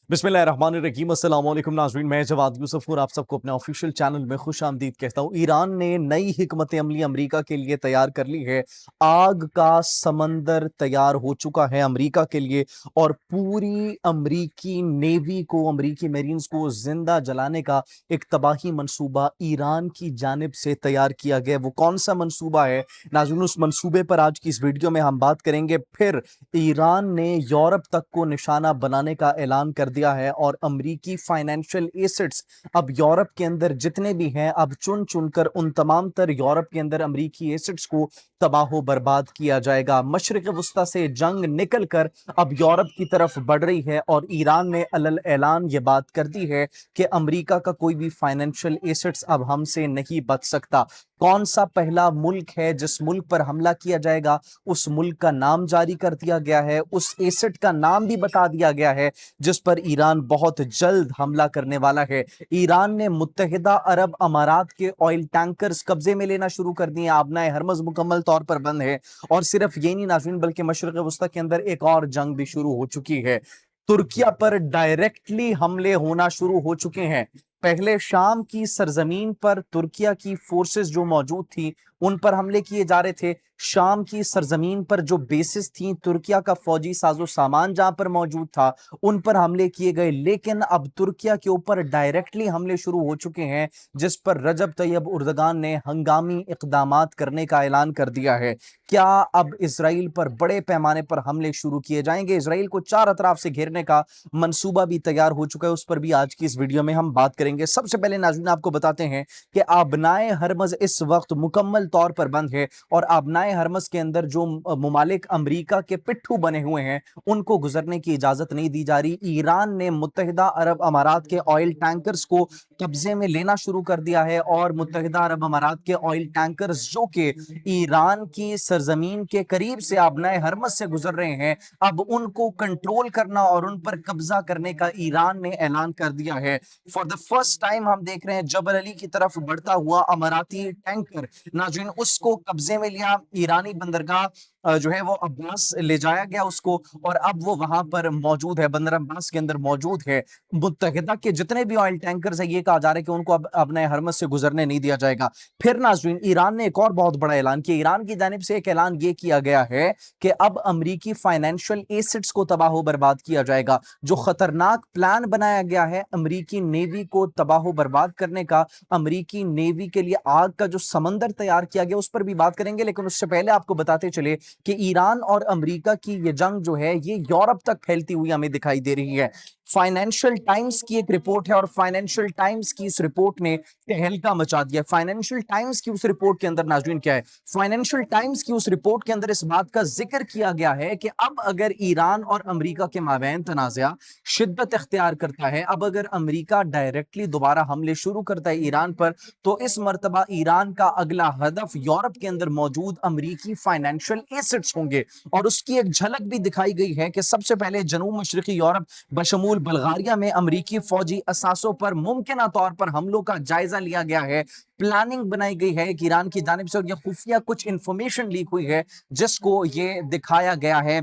बिस्मिल्लाहिर्रहमानिर्रहीम, अस्सलाम वालेकुम नाज़रीन। मैं जवाद यूसुफ और आप सबको अपने ऑफिशियल चैनल में खुश आमदीद कहता हूँ। ईरान ने नई हिकमत अमली अमेरिका के लिए तैयार कर ली है। आग का समंदर तैयार हो चुका है अमेरिका के लिए और पूरी अमेरिकी नेवी को, अमेरिकी मेरीन्स को जिंदा जलाने का एक तबाही मंसूबा ईरान की जानिब से तैयार किया गया। वो कौन सा मंसूबा है नाज़रीन, उस मंसूबे पर आज की इस वीडियो में हम बात करेंगे। फिर ईरान ने यूरोप तक को निशाना बनाने का ऐलान कर दिया है और अमेरिकी फाइनेंशियल एसेट्स अब यूरोप के अंदर जितने भी हैं, अब चुन चुनकर उन तमाम तर यूरोप के अंदर अमेरिकी एसेट्स को तबाह बर्बाद किया जाएगा। मशरिक वस्ता से जंग निकलकर अब यूरोप की तरफ बढ़ रही है और ईरान ने अलल ऐलान ये बात कर दी है कि अमेरिका का कोई भी फाइनेंशियल एसेट्स अब हमसे नहीं बच सकता। कौन सा पहला मुल्क है जिस मुल्क पर हमला किया जाएगा, उस मुल्क का नाम जारी कर दिया गया है, उस एसेट का नाम भी बता दिया गया है जिस पर ईरान बहुत जल्द हमला करने वाला है। ईरान ने मुत्तहिदा अरब अमारात के ऑयल टैंकर्स कब्जे में लेना शुरू कर दिए। आबनाए हरमज मुकम्मल तौर पर बंद है और सिर्फ ये नहीं नाज़रीन, बल्कि मशरिक़ वस्ता के अंदर एक और जंग भी शुरू हो चुकी है। तुर्किया पर डायरेक्टली हमले होना शुरू हो चुके हैं। पहले शाम की सरजमीन पर तुर्किया की फोर्सेस जो मौजूद थी उन पर हमले किए जा रहे थे। शाम की सरजमीन पर जो बेसिस थी, तुर्किया का फौजी साजो सामान जहां पर मौजूद था, उन पर हमले किए गए। लेकिन अब तुर्किया के ऊपर डायरेक्टली हमले शुरू हो चुके हैं जिस पर रजब तैयब उर्दगान ने हंगामी इकदामात करने का ऐलान कर दिया है। क्या अब इसराइल पर बड़े पैमाने पर हमले शुरू किए जाएंगे? इसराइल को चार अतराफ से घेरने का मंसूबा भी तैयार हो चुका है, उस पर भी आज की इस वीडियो में हम बात करेंगे। सबसे पहले नाज़रीन आपको बताते हैं कि आबनाए हरमज इस वक्त मुकम्मल तौर पर बंद है और आबनाए हरमज के अंदर जो मुमालिक अमेरिका के पिट्ठू बने हुए हैं उनको गुजरने की इजाजत नहीं दी जा रही। ईरान ने मुत्तहिदा अरब अमारात के ऑयल टैंकर्स को कब्जे में लेना शुरू कर दिया है और मुत्तहिदा अरब अमारात के ऑयल टैंकर्स जो कि ईरान की सरजमीन के करीब से आबनाए हरमज से गुजर रहे हैं, अब उनको कंट्रोल करना और उन पर कब्जा करने का ईरान ने ऐलान कर दिया है। फॉर द फर्स्ट टाइम हम देख रहे हैं जबल अली की तरफ बढ़ता हुआ अमाराती टैंकर, नाज़रीन उसको कब्जे में लिया। ईरानी बंदरगाह जो है वो अब्बास ले जाया गया उसको और अब वो वहां पर मौजूद है, बंदर अब्बास के अंदर मौजूद है। मुत्तहिदा के जितने भी ऑयल टैंकर्स है, ये कहा जा रहा है कि उनको अब अपने हरमज से गुजरने नहीं दिया जाएगा। फिर नाज़रीन ईरान ने एक और बहुत बड़ा ऐलान किया। ईरान की जानिब से एक ऐलान ये किया गया है कि अब अमरीकी फाइनेंशियल एसेट्स को तबाह बर्बाद किया जाएगा। जो खतरनाक प्लान बनाया गया है अमरीकी नेवी को तबाह बर्बाद करने का, अमरीकी नेवी के लिए आग का जो समंदर तैयार किया गया, उस पर भी बात करेंगे। लेकिन उससे पहले आपको बताते चले कि ईरान और अमेरिका की ये जंग जो है ये यूरोप तक फैलती हुई हमें दिखाई दे रही है। फाइनेंशियल टाइम्स की एक रिपोर्ट है और फाइनेंशियल टाइम्स की इस रिपोर्ट ने तहलका मचा दिया। फाइनेंशियल टाइम्स की उस रिपोर्ट के अंदर नाज़रीन क्या है? फाइनेंशियल टाइम्स की उस रिपोर्ट के अंदर इस बात का जिक्र किया गया है कि अब अगर ईरान और अमेरिका के माबैन तनाज़ा शिद्दत इख्तियार करता है, अब अगर अमेरिका डायरेक्टली दोबारा हमले शुरू करता है ईरान पर, तो इस मर्तबा ईरान का अगला हदफ यूरोप के अंदर मौजूद अमेरिकी फाइनेंशियल एसेट्स होंगे। और उसकी एक झलक भी दिखाई गई है कि सबसे पहले जनूब मशरकी यूरोप बशमूल बल्गारिया में अमेरिकी फौजी असासों पर मुमकिन तौर पर हमलों का जायजा लिया गया है। प्लानिंग बनाई गई है कि ईरान की जानिब से, और यह खुफिया कुछ इंफॉर्मेशन लीक हुई है जिसको ये दिखाया गया है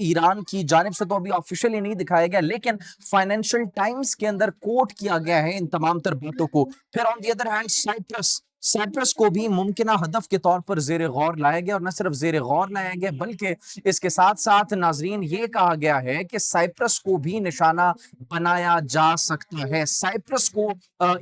ईरान की जानिब से। तो अभी ऑफिशियली नहीं दिखाया गया, लेकिन फाइनेंशियल टाइम्स के अंदर कोट किया गया है इन तमाम तर बातों को। फिर on the other hand Cyprus को भी मुमकिन हदफ के तौर पर जेर गौर लाया गया और न सिर्फ जेर गौर लाया गया बल्कि इसके साथ साथ नाजरीन ये कहा गया है कि साइप्रस को भी निशाना बनाया जा सकता है। साइप्रस को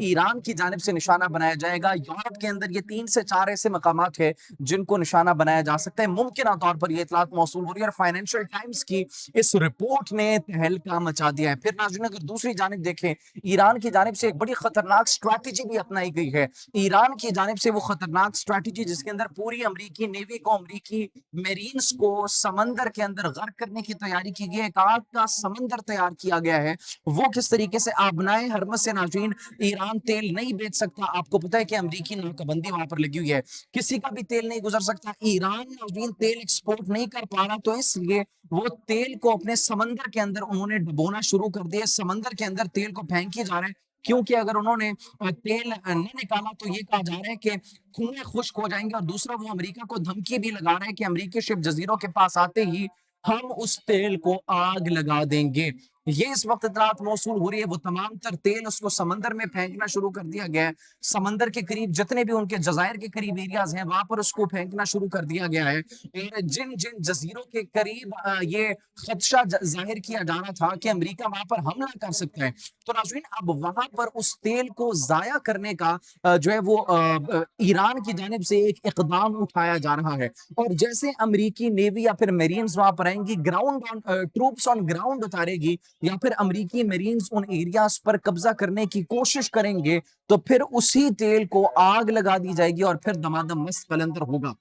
ईरान की जानिब से निशाना बनाया जाएगा। यूरोप के अंदर ये 3 से 4 ऐसे मकामात है जिनको निशाना बनाया जा सकता है। मुमकिन तौर पर यह इतलात मौसूल हो रही है और फाइनेंशियल टाइम्स की इस रिपोर्ट ने तहलका मचा दिया है। फिर नाज़रीन अगर दूसरी जानिब देखें, ईरान की जानिब से एक बड़ी खतरनाक स्ट्रैटेजी भी अपनाई गई है। ईरान की जानिब से वो खतरनाक स्ट्रैटेजी जिसके अंदर पूरी अमरीकी नेवी को, अमरीकी मेरीन्स को समंदर के अंदर गर्क करने की तैयारी की गई है। एक आग का समंदर तैयार किया गया है। वो किस तरीके से? आबनाए हरमज से नाज़रीन ईरान तेल नहीं बेच सकता। आपको पता है कि अमरीकी नाकाबंदी वहां पर लगी हुई है, किसी का भी तेल नहीं गुजर सकता। ईरान नाज़रीन तेल एक्सपोर्ट नहीं कर पा रहा, तो इसलिए वो तेल को अपने समंदर के अंदर उन्होंने डुबोना शुरू कर दिया। समंदर के अंदर तेल को फेंके जा रहे हैं, क्योंकि अगर उन्होंने तेल नहीं निकाला तो ये कहा जा रहा है कि कुएं खुश्क हो जाएंगे। और दूसरा, वो अमेरिका को धमकी भी लगा रहा है कि अमेरिकी शिप जजीरों के पास आते ही हम उस तेल को आग लगा देंगे। ये इस वक्त इतलात मौसूल हो रही है, वो तमाम तर तेल उसको समंदर में फेंकना शुरू कर दिया गया है। समंदर के करीब जितने भी उनके जजायर के करीब एरियाज हैं, वहां पर उसको फेंकना शुरू कर दिया गया है। और जिन जिन जजीरों के करीब ये खदशा जाहिर किया जा रहा था कि अमेरिका वहां पर हमला कर सकता है, तो नाज़रीन अब वहां पर उस तेल को जाया करने का जो है वो ईरान की जानिब से एक इकदाम उठाया जा रहा है। और जैसे अमेरिकी नेवी या फिर मेरीन्स वहां पर आएंगी, ground on troops on ground उतारेगी, या फिर अमेरिकी मेरीन्स उन एरियाज पर कब्जा करने की कोशिश करेंगे, तो फिर उसी तेल को आग लगा दी जाएगी और फिर दमादम मस्त कलंदर होगा।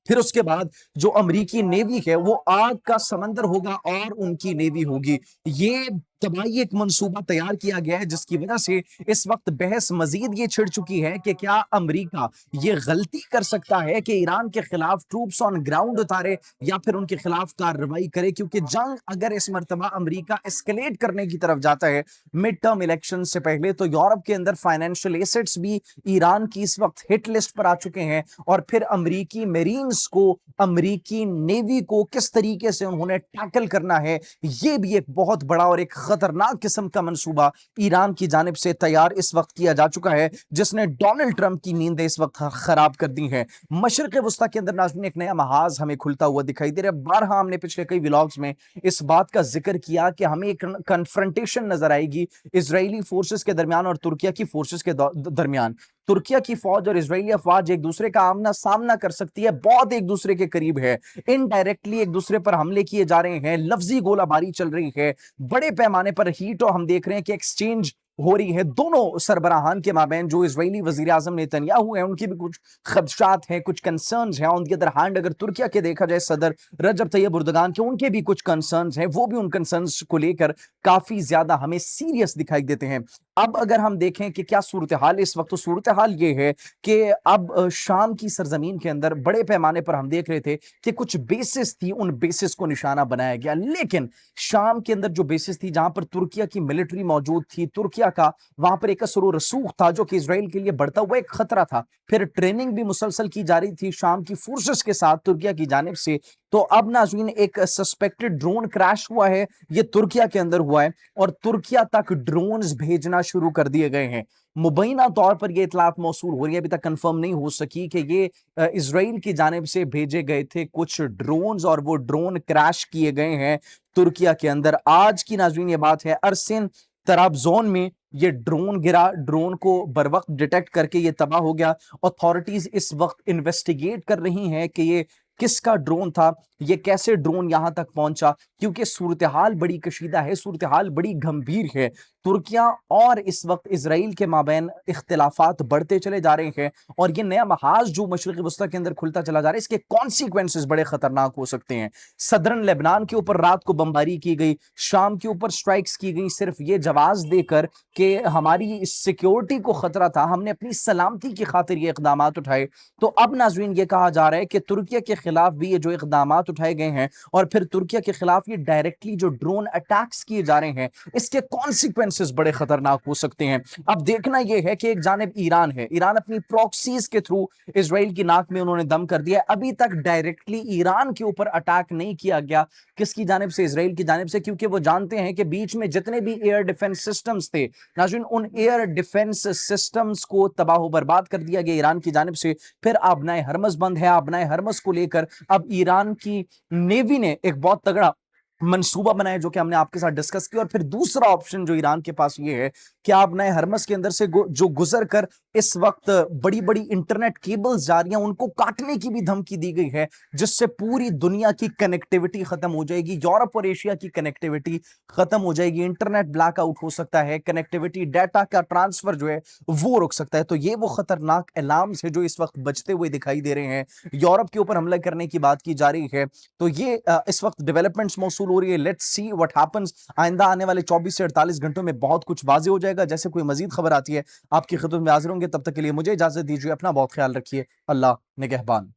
फिर उसके बाद जो अमेरिकी नेवी है वो आग का समंदर होगा और उनकी नेवी होगी। ये तबाही एक मंसूबा तैयार किया गया है, जिसकी वजह से इस वक्त बहस मजीद ये छिड़ चुकी है कि क्या अमेरिका ये गलती कर सकता है कि ईरान के खिलाफ ट्रूप्स ऑन ग्राउंड उतारे या फिर उनके खिलाफ कार्रवाई करे, क्योंकि जंग अगर इस मर्तबा अमेरिका एस्केलेट करने की तरफ जाता है मिड टर्म इलेक्शन से पहले, तो यूरोप के अंदर फाइनेंशियल एसेट्स भी ईरान की इस वक्त हिट लिस्ट पर आ चुके हैं। और फिर अमेरिकी मेरीन्स को, अमेरिकी नेवी को किस तरीके से उन्होंने टैकल करना है, यह भी एक बहुत बड़ा और एक खतरनाक किस्म का मंसूबा ईरान की जानिब से तैयार इस वक्त किया जा चुका है, जिसने डोनाल्ड ट्रंप की नींद इस वक्त खराब कर दी है। मशरिक वस्ता के अंदर नाज़रीन एक नया महाज हमें खुलता हुआ दिखाई दे रहा है। बारहा हमने पिछले कई व्लॉग्स में इस बात का जिक्र किया कि हमें एक कन्फ्रंटेशन नजर आएगी इजरायली फोर्सेस के दरमियान और तुर्किया की फोर्सेस के दरमियान। तुर्किया की फौज और इजरायली अफवाज एक दूसरे का आमना सामना कर सकती है, बहुत एक दूसरे के करीब है, इनडायरेक्टली एक दूसरे पर हमले किए जा रहे हैं, लफ्जी गोलाबारी चल रही है, बड़े पैमाने पर हीट और हम देख रहे हैं कि एक्सचेंज हो रही है दोनों सरबराहान के माबैन। जो इजरायली वजीर आजम नेतन्याहू हैं उनकी भी कुछ खदशात हैं, कुछ कंसर्न्स हैं। ऑन द अदर हैंड अगर तुर्किया के देखा जाए सदर रजब तैयब उर्दगान के, उनके भी कुछ कंसर्न्स हैं, वो भी उन कंसर्न्स को लेकर काफी ज्यादा हमें सीरियस दिखाई देते हैं। अब अगर हम देखें कि क्या सूरत हाल इस वक्त, तो सूरत हाल ये है कि अब शाम की सरजमीन के अंदर बड़े पैमाने पर हम देख रहे थे कि कुछ बेसिस थी, उन बेसिस को निशाना बनाया गया, लेकिन शाम के अंदर जो बेसिस थी जहां पर तुर्किया की मिलिट्री मौजूद थी, तुर्किया का वहां पर एक असर रसूख था जो कि इसराइल के लिए बढ़ता हुआ एक खतरा था। फिर ट्रेनिंग भी मुसलसल की जा रही थी शाम की फोर्सेस के साथ तुर्किया की जानिब से। तो अब नाज़रीन एक सस्पेक्टेड ड्रोन क्रैश हुआ है, ये तुर्किया के अंदर हुआ है और तुर्किया तक ड्रोन्स भेजना शुरू कर दिए गए हैं। मुबैना तौर पर यह इतलात मौसूल हो रही है, अभी तक कंफर्म नहीं हो सकी कि ये इसराइल की जानिब से भेजे गए थे कुछ ड्रोन्स और वो ड्रोन क्रैश किए गए हैं तुर्किया के अंदर। आज की नाज़रीन ये बात है, अरसिन तराबजोन में ये ड्रोन गिरा, ड्रोन को बर वक्त डिटेक्ट करके ये तबाह हो गया। अथॉरिटीज इस वक्त इन्वेस्टिगेट कर रही हैं कि ये किसका ड्रोन था, ये कैसे ड्रोन यहां तक पहुंचा, क्योंकि सूरत हाल बड़ी कशीदा है, सूरत हाल बड़ी गंभीर है। तुर्किया और इस वक्त इसराइल के माबैन इख्तिलाफात बढ़ते चले जा रहे हैं और ये नया महाज जो मशरिक वस्ता के अंदर खुलता चला जा रहा है, इसके कॉन्सिक्वेंसेस बड़े खतरनाक हो सकते हैं। सदरन लेबनान के ऊपर रात को बमबारी की गई, शाम के ऊपर स्ट्राइक्स की गई, सिर्फ ये जवाज देकर कि हमारी सिक्योरिटी को खतरा था, हमने अपनी सलामती की खातिर ये इकदाम उठाए। तो अब नाज़रीन ये कहा जा रहा है कि तुर्किया के खिलाफ भी ये जो इकदाम उठाए गए हैं और फिर तुर्किया के खिलाफ ये डायरेक्टली जो ड्रोन अटैक्स किए जा रहे हैं, इसके कॉन्सिक्वेंसेस बड़े खतरनाक हो सकते हैं। अब देखना यह है कि एक जानिब ईरान है, ईरान अपनी प्रॉक्सीज के थ्रू इसराइल की नाक में उन्होंने दम कर दिया। अभी तक डायरेक्टली ईरान के ऊपर अटैक नहीं किया गया, किसकी जानिब से, इसराइल की जानिब से, क्योंकि वो जानते हैं कि बीच में जितने भी एयर डिफेंस सिस्टम्स थे नाज़रीन, उन एयर डिफेंस सिस्टम्स को तबाह बर्बाद कर दिया गया ईरान की जानिब से। फिर आबनाए हरमस बंद है, आबनाए हरमस को लेकर अब ईरान की नेवी ने एक बहुत तगड़ा मंसूबा बनाया जो कि हमने आपके साथ डिस्कस किया। और फिर दूसरा ऑप्शन जो ईरान के पास ये है कि आप नए हरमस के अंदर से जो गुजर कर इस वक्त बड़ी बड़ी इंटरनेट केबल्स जा रही हैं, उनको काटने की भी धमकी दी गई है, जिससे पूरी दुनिया की कनेक्टिविटी खत्म हो जाएगी, यूरोप और एशिया की कनेक्टिविटी खत्म हो जाएगी, इंटरनेट ब्लैकआउट हो सकता है, कनेक्टिविटी डाटा का ट्रांसफर जो है वो रुक सकता है। तो ये वो खतरनाक अलार्म्स है जो इस वक्त बजते हुए दिखाई दे रहे हैं। यूरोप के ऊपर हमला करने की बात की जा रही है, तो ये इस वक्त डेवलपमेंट्स मौसूल हो रही है। Let's see what happens. आइंदा आने वाले 24 से 48 घंटों में बहुत कुछ वाज़ेह हो जाएगा। जैसे कोई मजीद खबर आती है आपकी खिदमत में हाजिर होंगे, तब तक के लिए मुझे इजाजत दीजिए, अपना बहुत ख्याल रखिए, अल्लाह निगहबान।